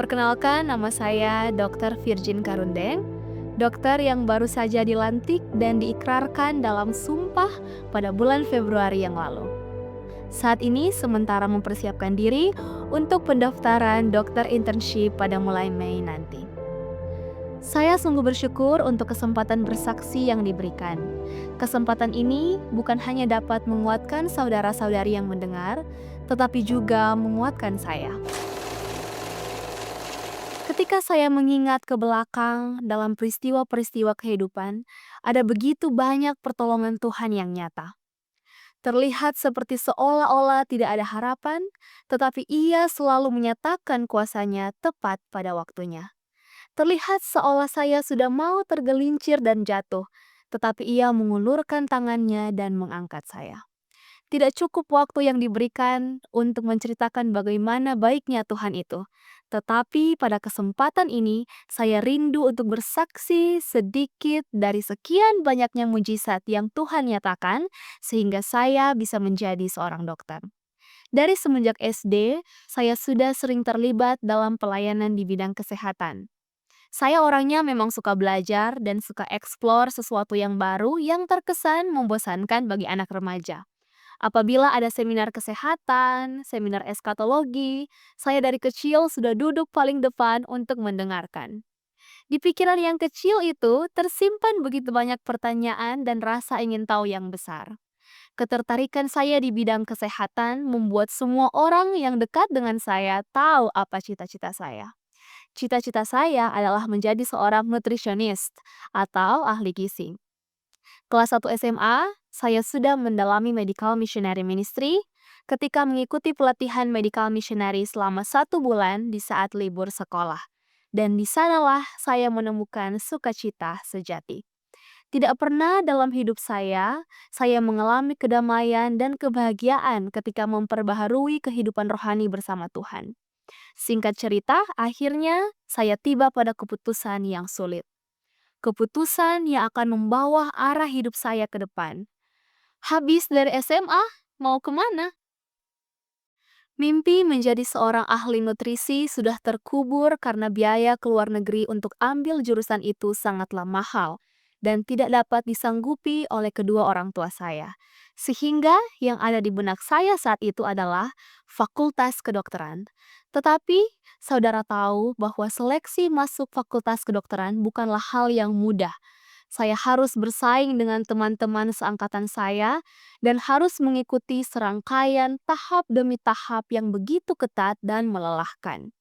Perkenalkan, nama saya Dr. Virgin Karundeng, dokter yang baru saja dilantik dan diikrarkan dalam sumpah pada bulan Februari yang lalu. Saat ini sementara mempersiapkan diri untuk pendaftaran dokter internship pada mulai Mei nanti. Saya sungguh bersyukur untuk kesempatan bersaksi yang diberikan. Kesempatan ini bukan hanya dapat menguatkan saudara-saudari yang mendengar, tetapi juga menguatkan saya. Ketika saya mengingat ke belakang dalam peristiwa-peristiwa kehidupan, ada begitu banyak pertolongan Tuhan yang nyata. Terlihat seperti seolah-olah tidak ada harapan, tetapi Ia selalu menyatakan kuasa-Nya tepat pada waktunya. Terlihat seolah saya sudah mau tergelincir dan jatuh, tetapi Ia mengulurkan tangannya dan mengangkat saya. Tidak cukup waktu yang diberikan untuk menceritakan bagaimana baiknya Tuhan itu. Tetapi pada kesempatan ini, saya rindu untuk bersaksi sedikit dari sekian banyaknya mujizat yang Tuhan nyatakan, sehingga saya bisa menjadi seorang dokter. Dari semenjak SD, saya sudah sering terlibat dalam pelayanan di bidang kesehatan. Saya orangnya memang suka belajar dan suka eksplor sesuatu yang baru yang terkesan membosankan bagi anak remaja. Apabila ada seminar kesehatan, seminar eskatologi, saya dari kecil sudah duduk paling depan untuk mendengarkan. Di pikiran yang kecil itu tersimpan begitu banyak pertanyaan dan rasa ingin tahu yang besar. Ketertarikan saya di bidang kesehatan membuat semua orang yang dekat dengan saya tahu apa cita-cita saya. Cita-cita saya adalah menjadi seorang nutritionist atau ahli gizi. Kelas 1 SMA, saya sudah mendalami Medical Missionary Ministry ketika mengikuti pelatihan Medical Missionary selama 1 bulan di saat libur sekolah. Dan di sanalah saya menemukan sukacita sejati. Tidak pernah dalam hidup saya mengalami kedamaian dan kebahagiaan ketika memperbaharui kehidupan rohani bersama Tuhan. Singkat cerita, akhirnya saya tiba pada keputusan yang sulit. Keputusan yang akan membawa arah hidup saya ke depan. Habis dari SMA, mau kemana? Mimpi menjadi seorang ahli nutrisi sudah terkubur karena biaya ke luar negeri untuk ambil jurusan itu sangatlah mahal dan tidak dapat disanggupi oleh kedua orang tua saya. Sehingga yang ada di benak saya saat itu adalah fakultas kedokteran. Tetapi saudara tahu bahwa seleksi masuk fakultas kedokteran bukanlah hal yang mudah. Saya harus bersaing dengan teman-teman seangkatan saya dan harus mengikuti serangkaian tahap demi tahap yang begitu ketat dan melelahkan.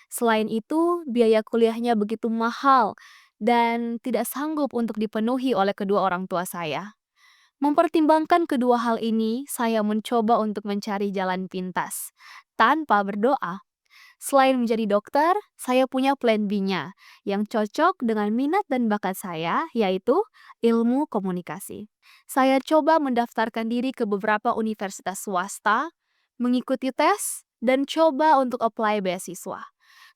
Selain itu, biaya kuliahnya begitu mahal dan tidak sanggup untuk dipenuhi oleh kedua orang tua saya. Mempertimbangkan kedua hal ini, saya mencoba untuk mencari jalan pintas tanpa berdoa. Selain menjadi dokter, saya punya plan B-nya yang cocok dengan minat dan bakat saya, yaitu ilmu komunikasi. Saya coba mendaftarkan diri ke beberapa universitas swasta, mengikuti tes, dan coba untuk apply beasiswa.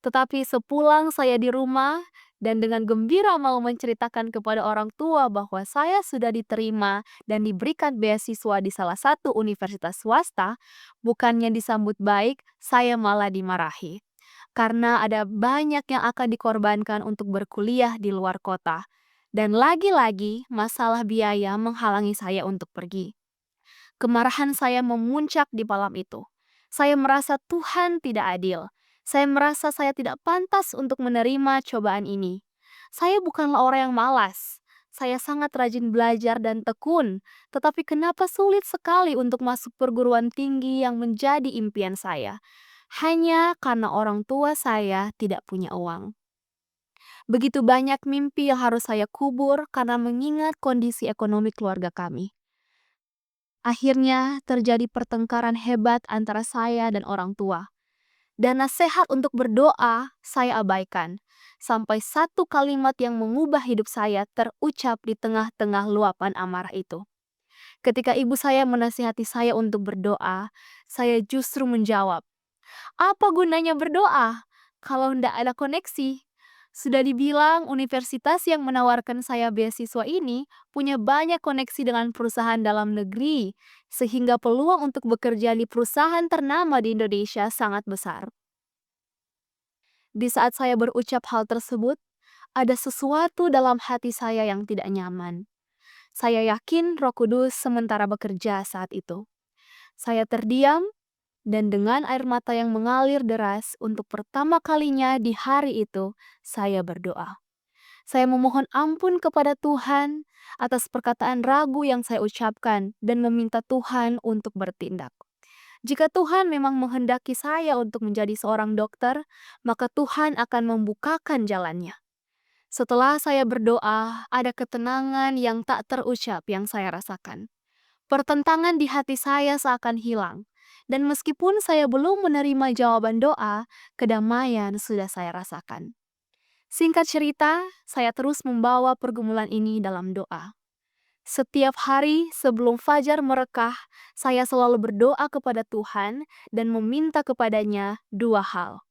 Tetapi sepulang saya di rumah dan dengan gembira mau menceritakan kepada orang tua bahwa saya sudah diterima dan diberikan beasiswa di salah satu universitas swasta, bukannya disambut baik, saya malah dimarahi. Karena ada banyak yang akan dikorbankan untuk berkuliah di luar kota. Dan lagi-lagi masalah biaya menghalangi saya untuk pergi. Kemarahan saya memuncak di malam itu. Saya merasa Tuhan tidak adil. Saya merasa saya tidak pantas untuk menerima cobaan ini. Saya bukanlah orang yang malas. Saya sangat rajin belajar dan tekun, tetapi kenapa sulit sekali untuk masuk perguruan tinggi yang menjadi impian saya? Hanya karena orang tua saya tidak punya uang. Begitu banyak mimpi yang harus saya kubur karena mengingat kondisi ekonomi keluarga kami. Akhirnya terjadi pertengkaran hebat antara saya dan orang tua. Dan nasihat untuk berdoa saya abaikan. Sampai satu kalimat yang mengubah hidup saya terucap di tengah-tengah luapan amarah itu. Ketika ibu saya menasihati saya untuk berdoa, saya justru menjawab, "Apa gunanya berdoa kalau tidak ada koneksi?" Sudah dibilang universitas yang menawarkan saya beasiswa ini punya banyak koneksi dengan perusahaan dalam negeri, sehingga peluang untuk bekerja di perusahaan ternama di Indonesia sangat besar. Di saat saya berucap hal tersebut, ada sesuatu dalam hati saya yang tidak nyaman. Saya yakin Roh Kudus sementara bekerja saat itu. Saya terdiam dan dengan air mata yang mengalir deras untuk pertama kalinya di hari itu, saya berdoa. Saya memohon ampun kepada Tuhan atas perkataan ragu yang saya ucapkan dan meminta Tuhan untuk bertindak. Jika Tuhan memang menghendaki saya untuk menjadi seorang dokter, maka Tuhan akan membukakan jalannya. Setelah saya berdoa, ada ketenangan yang tak terucap yang saya rasakan. Pertentangan di hati saya seakan hilang. Dan meskipun saya belum menerima jawaban doa, kedamaian sudah saya rasakan. Singkat cerita, saya terus membawa pergumulan ini dalam doa. Setiap hari sebelum fajar merekah, saya selalu berdoa kepada Tuhan dan meminta kepadanya dua hal.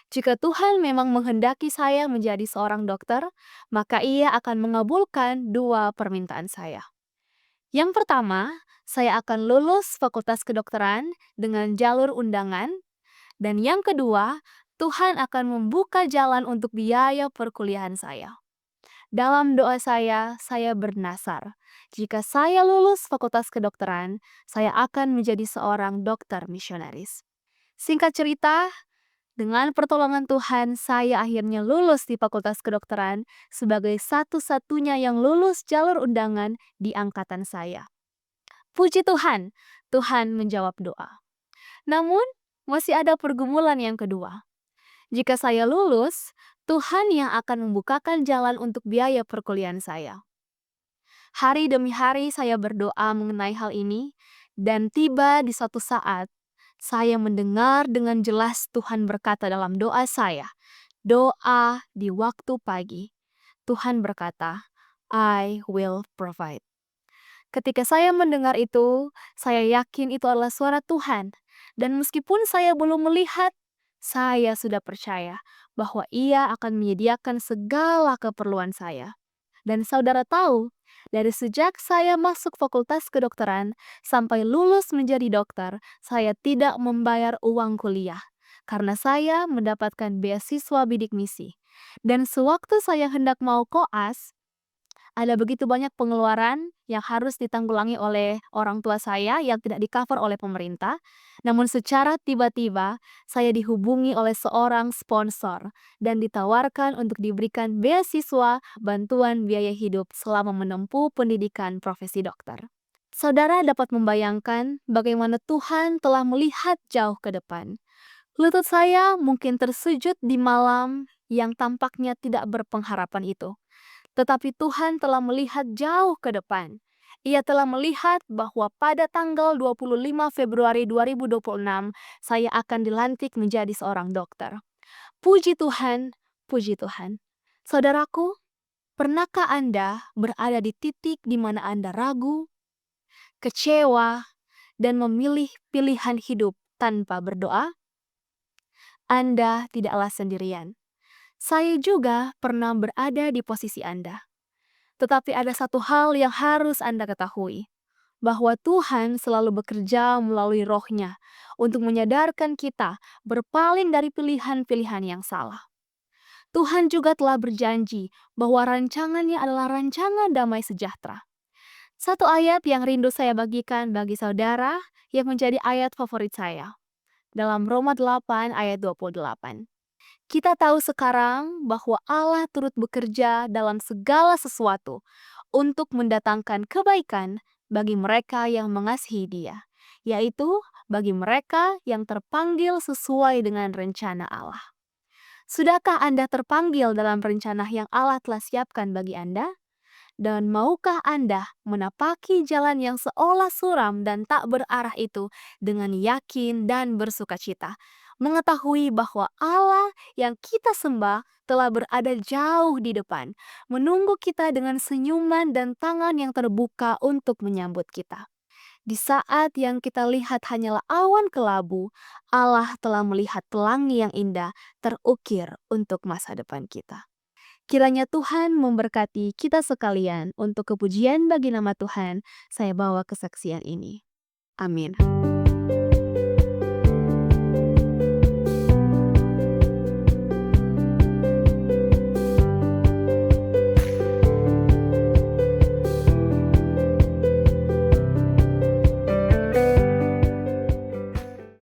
Jika Tuhan memang menghendaki saya menjadi seorang dokter, maka Ia akan mengabulkan dua permintaan saya. Yang pertama, saya akan lulus Fakultas Kedokteran dengan jalur undangan. Dan yang kedua, Tuhan akan membuka jalan untuk biaya perkuliahan saya. Dalam doa saya bernasar, jika saya lulus Fakultas Kedokteran, saya akan menjadi seorang dokter misionaris. Singkat cerita, dengan pertolongan Tuhan, saya akhirnya lulus di Fakultas Kedokteran sebagai satu-satunya yang lulus jalur undangan di angkatan saya. Puji Tuhan, Tuhan menjawab doa. Namun, masih ada pergumulan yang kedua. Jika saya lulus, Tuhan yang akan membukakan jalan untuk biaya perkuliahan saya. Hari demi hari saya berdoa mengenai hal ini, dan tiba di suatu saat, saya mendengar dengan jelas Tuhan berkata dalam doa saya, doa di waktu pagi. Tuhan berkata, I will provide. Ketika saya mendengar itu, saya yakin itu adalah suara Tuhan. Dan meskipun saya belum melihat, saya sudah percaya bahwa Ia akan menyediakan segala keperluan saya. Dan saudara tahu, dari sejak saya masuk Fakultas Kedokteran sampai lulus menjadi dokter, saya tidak membayar uang kuliah karena saya mendapatkan beasiswa bidik misi. Dan sewaktu saya hendak mau koas, ada begitu banyak pengeluaran yang harus ditanggulangi oleh orang tua saya yang tidak di-cover oleh pemerintah. Namun secara tiba-tiba, saya dihubungi oleh seorang sponsor dan ditawarkan untuk diberikan beasiswa bantuan biaya hidup selama menempuh pendidikan profesi dokter. Saudara dapat membayangkan bagaimana Tuhan telah melihat jauh ke depan. Lutut saya mungkin tersujud di malam yang tampaknya tidak berpengharapan itu. Tetapi Tuhan telah melihat jauh ke depan. Ia telah melihat bahwa pada tanggal 25 Februari 2026, saya akan dilantik menjadi seorang dokter. Puji Tuhan, puji Tuhan. Saudaraku, pernahkah Anda berada di titik di mana Anda ragu, kecewa, dan memilih pilihan hidup tanpa berdoa? Anda tidaklah sendirian. Saya juga pernah berada di posisi Anda. Tetapi ada satu hal yang harus Anda ketahui, bahwa Tuhan selalu bekerja melalui Roh-Nya untuk menyadarkan kita berpaling dari pilihan-pilihan yang salah. Tuhan juga telah berjanji bahwa rancangannya adalah rancangan damai sejahtera. Satu ayat yang rindu saya bagikan bagi saudara yang menjadi ayat favorit saya. Dalam Roma 8 ayat 28. Kita tahu sekarang bahwa Allah turut bekerja dalam segala sesuatu untuk mendatangkan kebaikan bagi mereka yang mengasihi Dia, yaitu bagi mereka yang terpanggil sesuai dengan rencana Allah. Sudahkah Anda terpanggil dalam rencana yang Allah telah siapkan bagi Anda? Dan maukah Anda menapaki jalan yang seolah suram dan tak berarah itu dengan yakin dan bersukacita, mengetahui bahwa Allah yang kita sembah telah berada jauh di depan, menunggu kita dengan senyuman dan tangan yang terbuka untuk menyambut kita. Di saat yang kita lihat hanyalah awan kelabu, Allah telah melihat pelangi yang indah terukir untuk masa depan kita. Kiranya Tuhan memberkati kita sekalian. Untuk kepujian bagi nama Tuhan, saya bawa kesaksian ini. Amin.